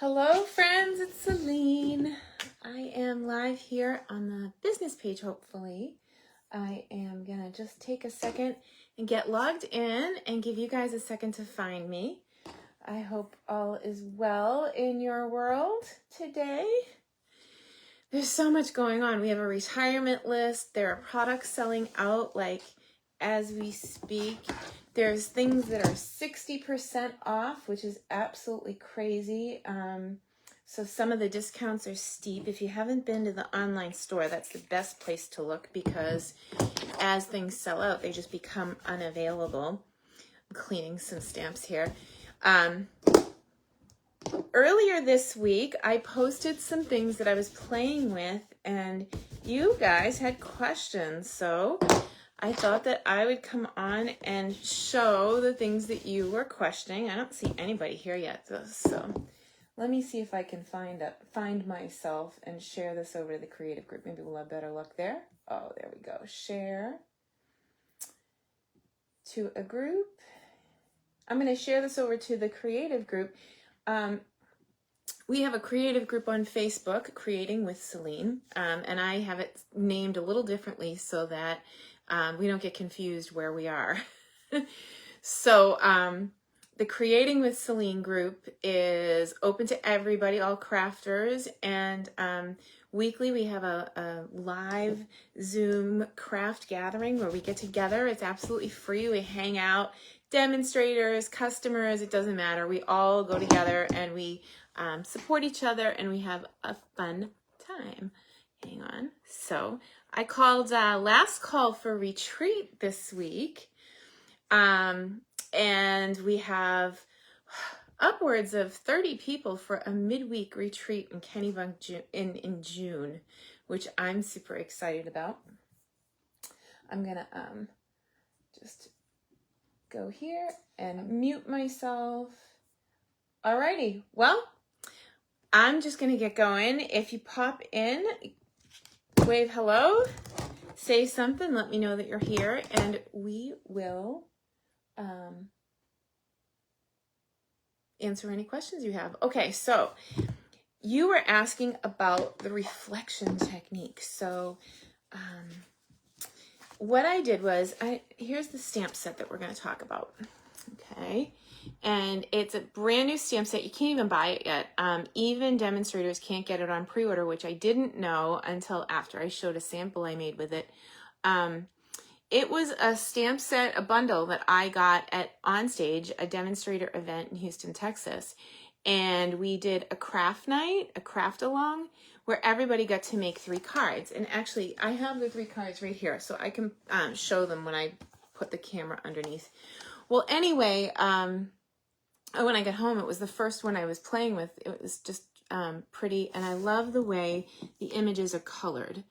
Hello friends, it's Selene. I am live here on the business page, hopefully. I am gonna just take a second and get logged in and give you guys a second to find me. I hope all is well in your world today. There's so much going on. We have a retirement list. There are products selling out like as we speak. There's things that are 60% off, which is absolutely crazy. So some of the discounts are steep. If you haven't been to the online store, that's the best place to look because as things sell out, they just become unavailable. I'm cleaning some stamps here. Earlier this week, I posted some things that I was playing with, and you guys had questions. So I thought that I would come on and show the things that you were questioning. I don't see anybody here yet, though, so let me see if I can find myself and share this over to the creative group. Maybe we'll have better luck there. Oh, there we go. Share to a group. I'm going to share this over to the creative group. We have a creative group on Facebook, Creating with Selene, and I have it named a little differently so that we don't get confused where we are. So the Creating with Selene group is open to everybody, all crafters, and weekly we have a live Zoom craft gathering where we get together. It's absolutely free. We hang out, demonstrators, customers, it doesn't matter. We all go together and we support each other and we have a fun time. Hang on. So I called last call for retreat this week. And we have upwards of 30 people for a midweek retreat in Kennebunk in June, which I'm super excited about. I'm gonna just go here and mute myself. Alrighty, well, I'm just gonna get going. If you pop in, wave hello, say something, let me know that you're here, and we will answer any questions you have. Okay, so you were asking about the reflection technique. So what I did was, here's the stamp set that we're going to talk about. Okay, and it's a brand new stamp set. You can't even buy it yet. Even demonstrators can't get it on pre-order, which I didn't know until after I showed a sample I made with it. It was a stamp set, a bundle that I got at Onstage, a demonstrator event in Houston, Texas. And we did a craft night, a craft along, where everybody got to make 3 cards. And actually, I have the 3 cards right here, so I can show them when I put the camera underneath. Well, anyway, when I got home, it was the first one I was playing with. It was just pretty, and I love the way the images are colored.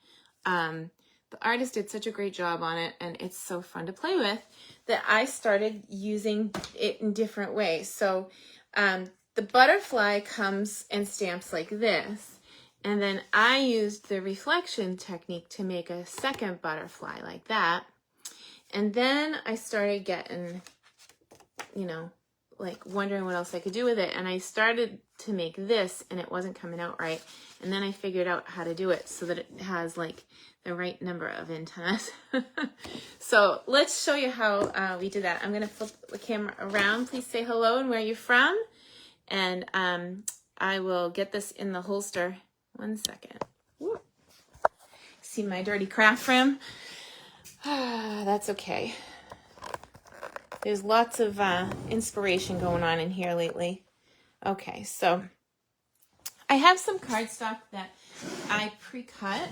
The artist did such a great job on it, and it's so fun to play with that I started using it in different ways. So the butterfly comes and stamps like this, and then I used the reflection technique to make a second butterfly like that. And then I started getting, like wondering what else I could do with it, and I started to make this, and it wasn't coming out right. And then I figured out how to do it so that it has like the right number of antennas. So let's show you how we did that. I'm going to flip the camera around. Please say hello and where you're from. And I will get this in the holster. 1 second. Woo. See my dirty craft room? That's okay. There's lots of inspiration going on in here lately. Okay, so I have some cardstock that I pre-cut,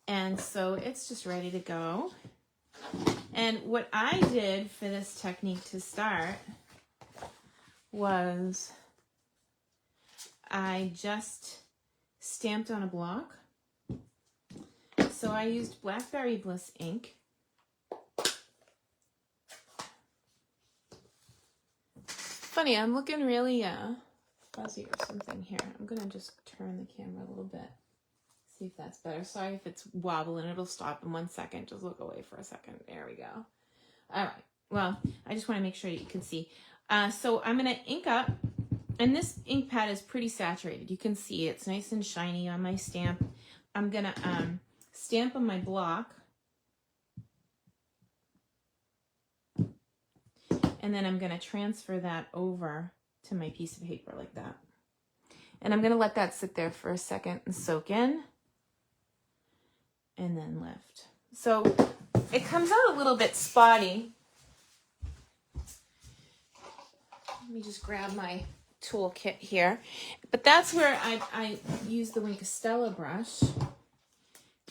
and so it's just ready to go. And what I did for this technique to start was I just stamped on a block. So I used Blackberry Bliss ink. Funny, I'm looking really fuzzy or something here. I'm gonna just turn the camera a little bit. See if that's better. Sorry if it's wobbling. It'll stop in 1 second. Just look away for a second. There we go. All right. Well, I just want to make sure you can see. So I'm going to ink up And this ink pad is pretty saturated. You can see it's nice and shiny on my stamp. I'm gonna stamp on my block. And then I'm gonna transfer that over to my piece of paper like that. And I'm gonna let that sit there for a second and soak in. And then lift. So it comes out a little bit spotty. Let me just grab my toolkit here. But that's where I use the Wink of Stella brush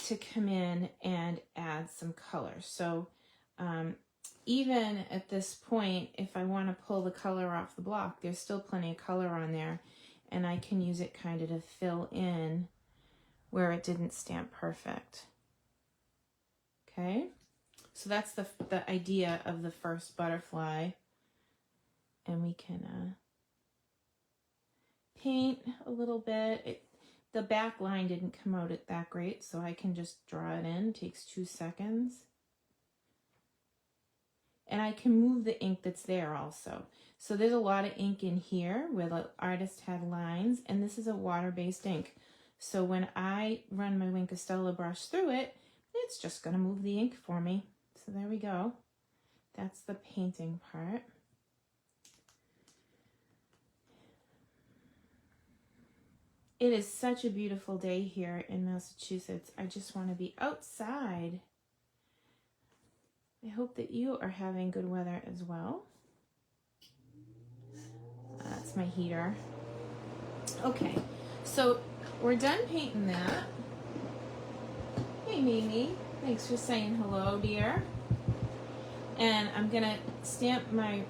to come in and add some color. So even at this point, if I want to pull the color off the block, there's still plenty of color on there, and I can use it kind of to fill in where it didn't stamp perfect. Okay, so that's the idea of the first butterfly. And we can paint a little bit. The back line didn't come out that great, so I can just draw it in. It takes 2 seconds. And I can move the ink that's there also. So there's a lot of ink in here where the artist had lines, and this is a water-based ink. So when I run my Wink of Stella brush through it, it's just going to move the ink for me. So there we go. That's the painting part. It is such a beautiful day here in Massachusetts. I just want to be outside. I hope that you are having good weather as well. That's my heater. Okay, so we're done painting that. Hey Mimi, thanks for saying hello, dear. And I'm gonna stamp my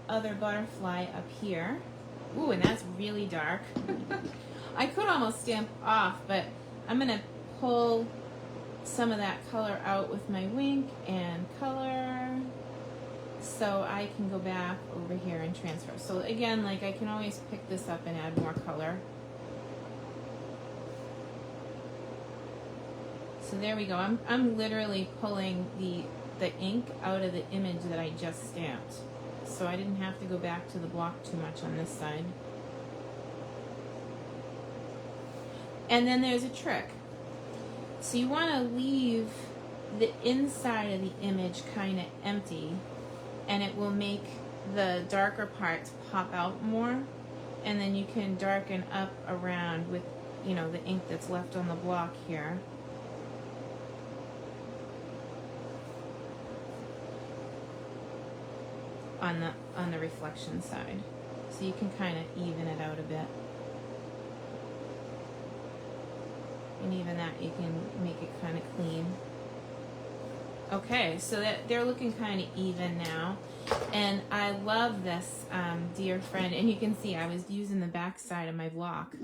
other butterfly up here. Ooh, and that's really dark. I could almost stamp off, but I'm gonna pull some of that color out with my Wink and color so I can go back over here and transfer. So again, like I can always pick this up and add more color. So there we go. I'm literally pulling the ink out of the image that I just stamped. So I didn't have to go back to the block too much on this side. And then there's a trick. So you want to leave the inside of the image kind of empty, and it will make the darker parts pop out more, and then you can darken up around with, you know, the ink that's left on the block here. On the reflection side. So you can kind of even it out a bit. And even that, you can make it kind of clean. Okay, so that they're looking kind of even now. And I love this, dear friend. And you can see I was using the back side of my block.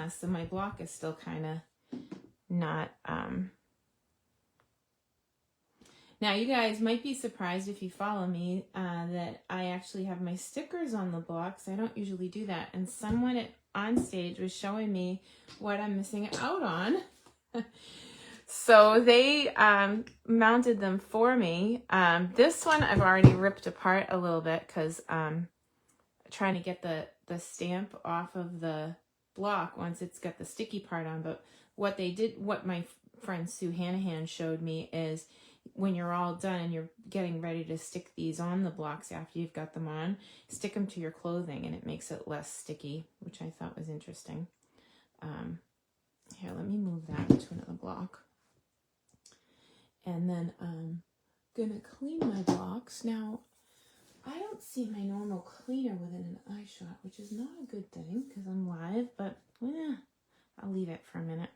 So my block is still kind of not... Now, you guys might be surprised if you follow me that I actually have my stickers on the blocks. I don't usually do that. And someone on stage was showing me what I'm missing out on. So they mounted them for me. This one I've already ripped apart a little bit because I'm trying to get the stamp off of the block once it's got the sticky part on. But what they did, what my friend Sue Hanahan showed me is when you're all done and you're getting ready to stick these on the blocks after you've got them on, stick them to your clothing and it makes it less sticky, which I thought was interesting. Here, let me move that to another block. And then I'm gonna clean my blocks. Now, I don't see my normal cleaner within an eye shot, which is not a good thing because I'm live, but I'll leave it for a minute.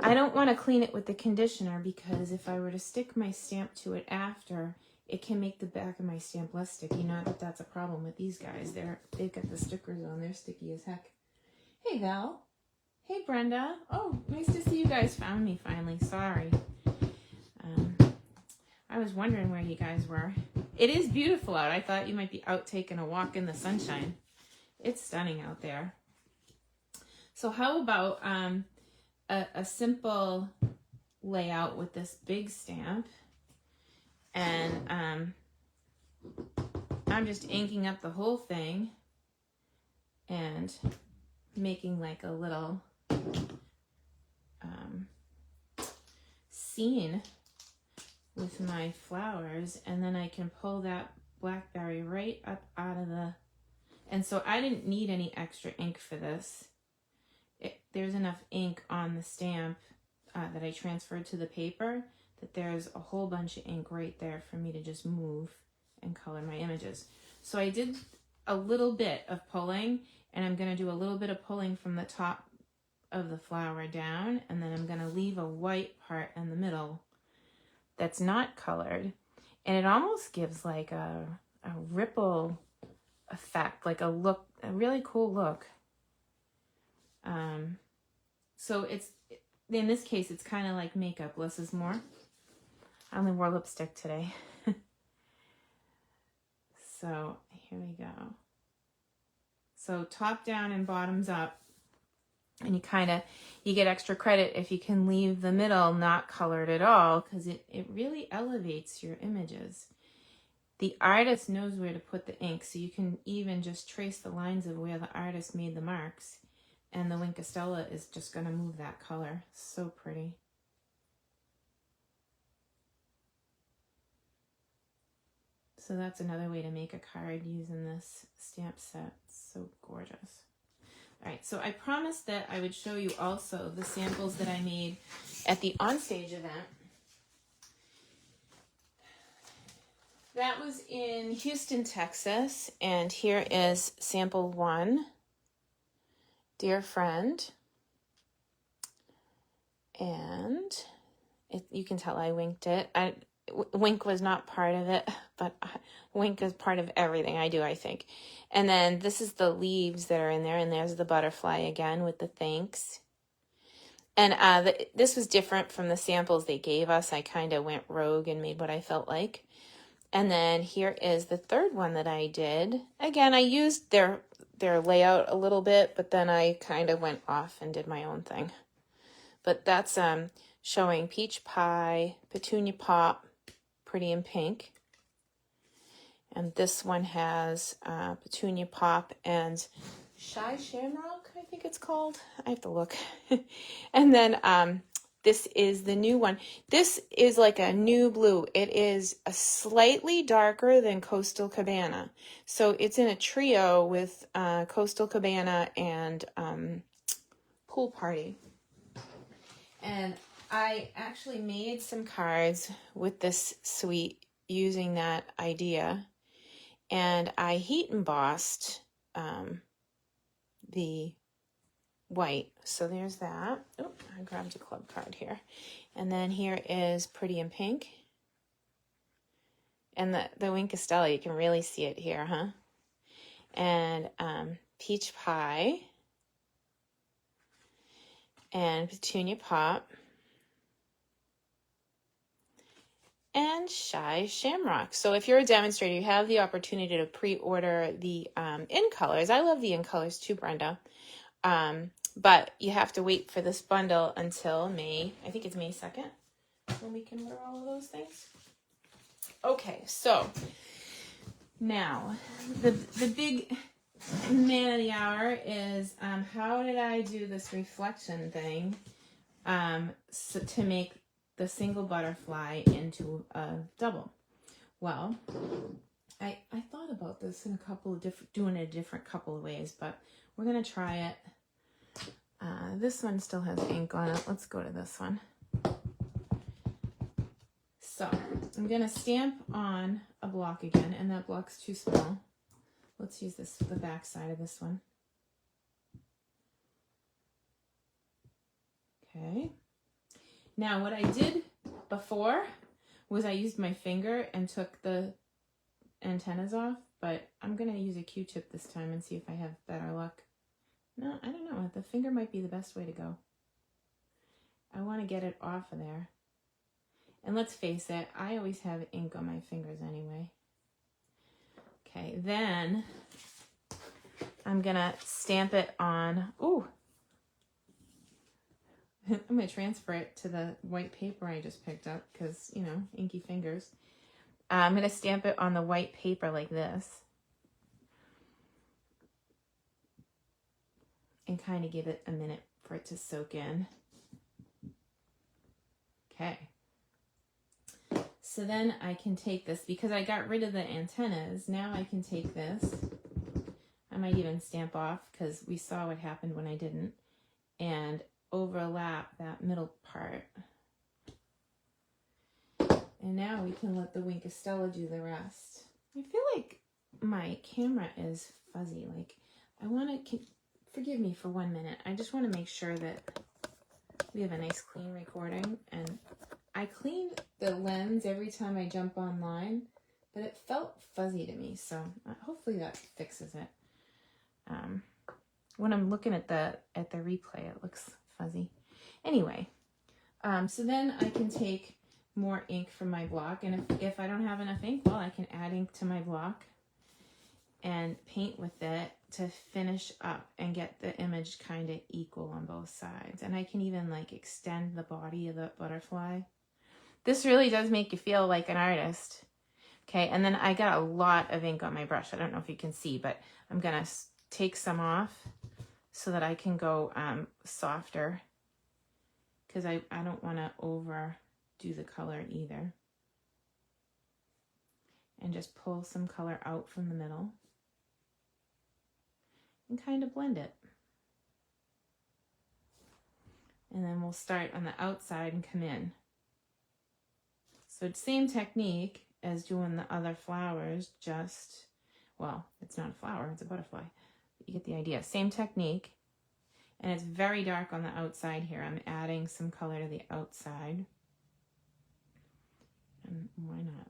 I don't want to clean it with the conditioner because if I were to stick my stamp to it after, it can make the back of my stamp less sticky. Not that that's a problem with these guys. They've got the stickers on. They're sticky as heck. Hey, Val. Hey, Brenda. Oh, nice to see you guys found me finally. Sorry. I was wondering where you guys were. It is beautiful out. I thought you might be out taking a walk in the sunshine. It's stunning out there. So how about... a simple layout with this big stamp, and I'm just inking up the whole thing and making like a little scene with my flowers, and then I can pull that blackberry right up out of the, and so I didn't need any extra ink for this. There's enough ink on the stamp that I transferred to the paper that there's a whole bunch of ink right there for me to just move and color my images. So I did a little bit of pulling, and I'm going to do a little bit of pulling from the top of the flower down, and then I'm going to leave a white part in the middle that's not colored, and it almost gives like a ripple effect, like a really cool look. So it's, in this case, it's kind of like makeup, less is more. I only wore lipstick today. So here we go. So top down and bottoms up. And you get extra credit if you can leave the middle not colored at all, because it really elevates your images. The artist knows where to put the ink, so you can even just trace the lines of where the artist made the marks, and the Wink of Stella is just going to move that color. So pretty. So that's another way to make a card using this stamp set. It's so gorgeous. All right, so I promised that I would show you also the samples that I made at the onstage event. That was in Houston, Texas, and here is sample 1, Dear Friend. And you can tell I winked it. Wink was not part of it, but wink is part of everything I do, I think. And then this is the leaves that are in there, and there's the butterfly again with the thanks. And this was different from the samples they gave us. I kind of went rogue and made what I felt like. And then here is the third one that I did. Again, I used their layout a little bit, but then I kind of went off and did my own thing. But that's showing Peach Pie, Petunia Pop, Pretty in Pink. And this one has Petunia Pop and Shy Shamrock, I think it's called. I have to look. And then this is the new one. This is like a new blue. It is a slightly darker than Coastal Cabana. So it's in a trio with Coastal Cabana and Pool Party. And I actually made some cards with this suite using that idea. And I heat embossed the white. So there's that. Oh, I grabbed a club card here. And then here is Pretty in Pink. And the Wink of Stella, you can really see it here, huh? And Peach Pie. And Petunia Pop. And Shy Shamrock. So if you're a demonstrator, you have the opportunity to pre-order the in colors. I love the in colors too, Brenda. But you have to wait for this bundle until May, I think it's May 2nd, when we can order all of those things. Okay, so now the big man of the hour is how did I do this reflection thing so to make the single butterfly into a double? Well, I thought about this in a couple of doing it a different couple of ways, but we're gonna try it. This one still has ink on it. Let's go to this one. So I'm gonna stamp on a block again, and that block's too small. Let's use this, the back side of this one. Okay. Now what I did before was I used my finger and took the antennas off, but I'm gonna use a Q-tip this time and see if I have better luck. No, I don't know. The finger might be the best way to go. I want to get it off of there. And let's face it, I always have ink on my fingers anyway. Okay, then I'm going to stamp it on, ooh. I'm going to transfer it to the white paper I just picked up because, you know, inky fingers. I'm going to stamp it on the white paper like this. and kind of give it a minute for it to soak in. Okay. So then I can take this, because I got rid of the antennas, now I can take this. I might even stamp off, because we saw what happened when I didn't, and overlap that middle part. And now we can let the Wink of Stella do the rest. I feel like my camera is fuzzy. Like, I want to, forgive me for 1 minute. I just want to make sure that we have a nice clean recording. And I clean the lens every time I jump online, but it felt fuzzy to me. So hopefully that fixes it. When I'm looking at the replay, it looks fuzzy. Anyway, so then I can take more ink from my block, and if I don't have enough ink, well, I can add ink to my block and paint with it to finish up and get the image kind of equal on both sides. And I can even like extend the body of the butterfly. This really does make you feel like an artist. Okay, and then I got a lot of ink on my brush. I don't know if you can see, but I'm gonna take some off so that I can go softer, because I don't want to overdo the color either. And just pull some color out from the middle and kind of blend it. And then we'll start on the outside and come in. So it's same technique as doing the other flowers, just, well, it's not a flower, it's a butterfly. You get the idea. Same technique. And it's very dark on the outside here. I'm adding some color to the outside. And why not?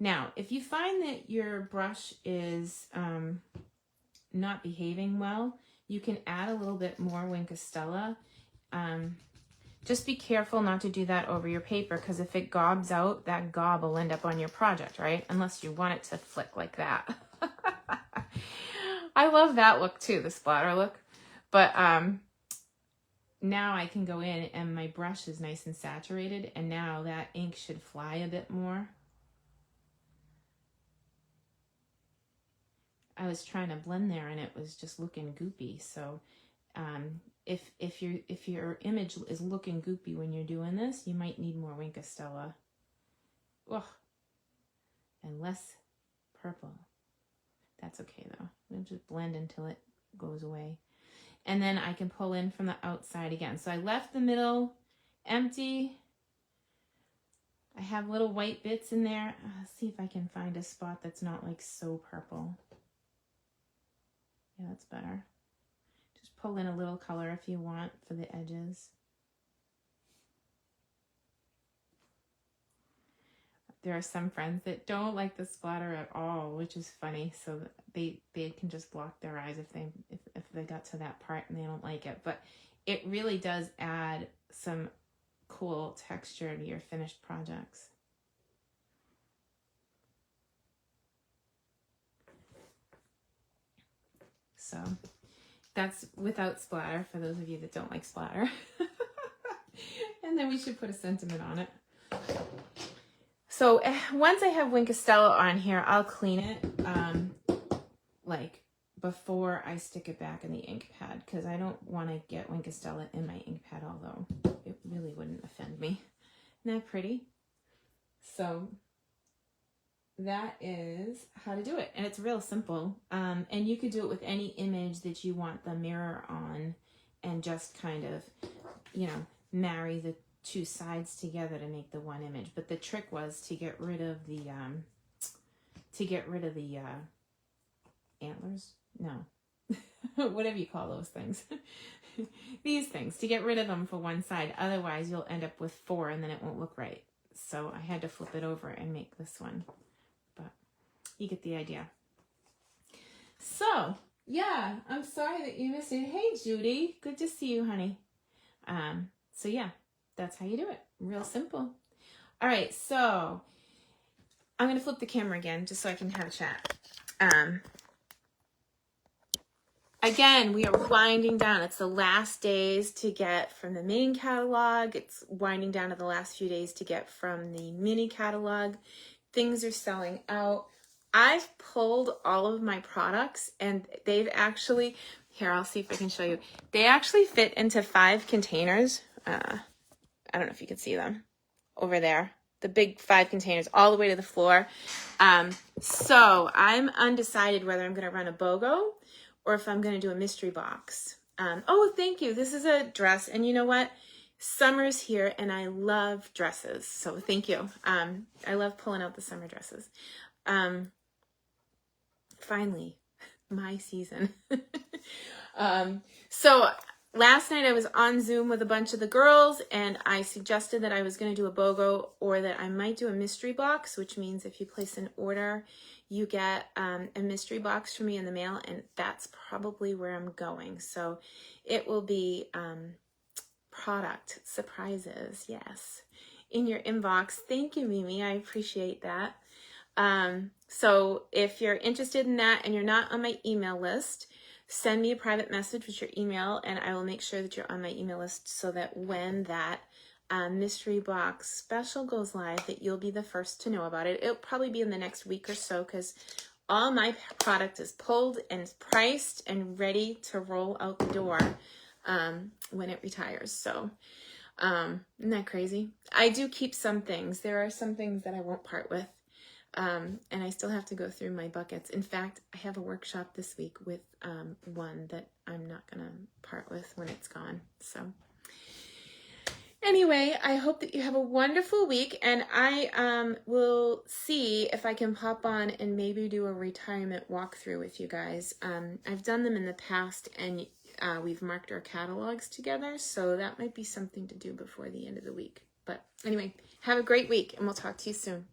Now, if you find that your brush is not behaving well, you can add a little bit more Wink of Stella. Just be careful not to do that over your paper, because if it gobs out, that gob will end up on your project, right? Unless you want it to flick like that. I love that look too, the splatter look. But now I can go in and my brush is nice and saturated, and now that ink should fly a bit more. I was trying to blend there and it was just looking goopy. So if your image is looking goopy when you're doing this, you might need more Wink of Stella. Ugh. And less purple. That's okay though. It'll just blend until it goes away. And then I can pull in from the outside again. So I left the middle empty. I have little white bits in there. Let's see if I can find a spot that's not like so purple. Yeah, that's better. Just pull in a little color if you want for the edges. There are some friends that don't like the splatter at all, which is funny. So they can just block their eyes if they got to that part and they don't like it. But it really does add some cool texture to your finished projects. So that's without splatter for those of you that don't like splatter. And then we should put a sentiment on it. So once I have Wink of Stella on here, I'll clean it like before I stick it back in the ink pad, because I don't want to get Wink of Stella in my ink pad, although it really wouldn't offend me. Isn't that pretty? So that is how to do it, and it's real simple. And you could do it with any image that you want the mirror on, and just kind of, you know, marry the two sides together to make the one image. But the trick was to get rid of the antlers. No, whatever you call those things. These things, to get rid of them for one side. Otherwise, you'll end up with 4, and then it won't look right. So I had to flip it over and make this one. But you get the idea. So yeah, I'm sorry that you missed it. Hey, Judy, good to see you, honey. So yeah, that's how you do it. Real simple. All right, so I'm going to flip the camera again just so I can have a chat. Again, we are winding down. It's the last days to get from the main catalog. It's winding down to the last few days to get from the mini catalog. Things are selling out. I've pulled all of my products and they've actually, here, I'll see if I can show you. They actually fit into 5 containers. I don't know if you can see them over there. The big 5 containers all the way to the floor. So I'm undecided whether I'm going to run a BOGO or if I'm going to do a mystery box. Oh, thank you. This is a dress. And you know what? Summer's here and I love dresses. So thank you. I love pulling out the summer dresses. Finally, my season. So last night I was on Zoom with a bunch of the girls and I suggested that I was going to do a BOGO or that I might do a mystery box, which means if you place an order, you get a mystery box from me in the mail, and that's probably where I'm going. So it will be product surprises, yes, in your inbox. Thank you, Mimi. I appreciate that. So if you're interested in that and you're not on my email list, send me a private message with your email and I will make sure that you're on my email list so that when that mystery box special goes live, that you'll be the first to know about it. It'll probably be in the next week or so because all my product is pulled and priced and ready to roll out the door when it retires. So isn't that crazy? I do keep some things. There are some things that I won't part with. And I still have to go through my buckets. In fact, I have a workshop this week with one that I'm not going to part with when it's gone. So anyway, I hope that you have a wonderful week, and I will see if I can pop on and maybe do a retirement walkthrough with you guys. I've done them in the past, and we've marked our catalogs together, so that might be something to do before the end of the week. But anyway, have a great week, and we'll talk to you soon.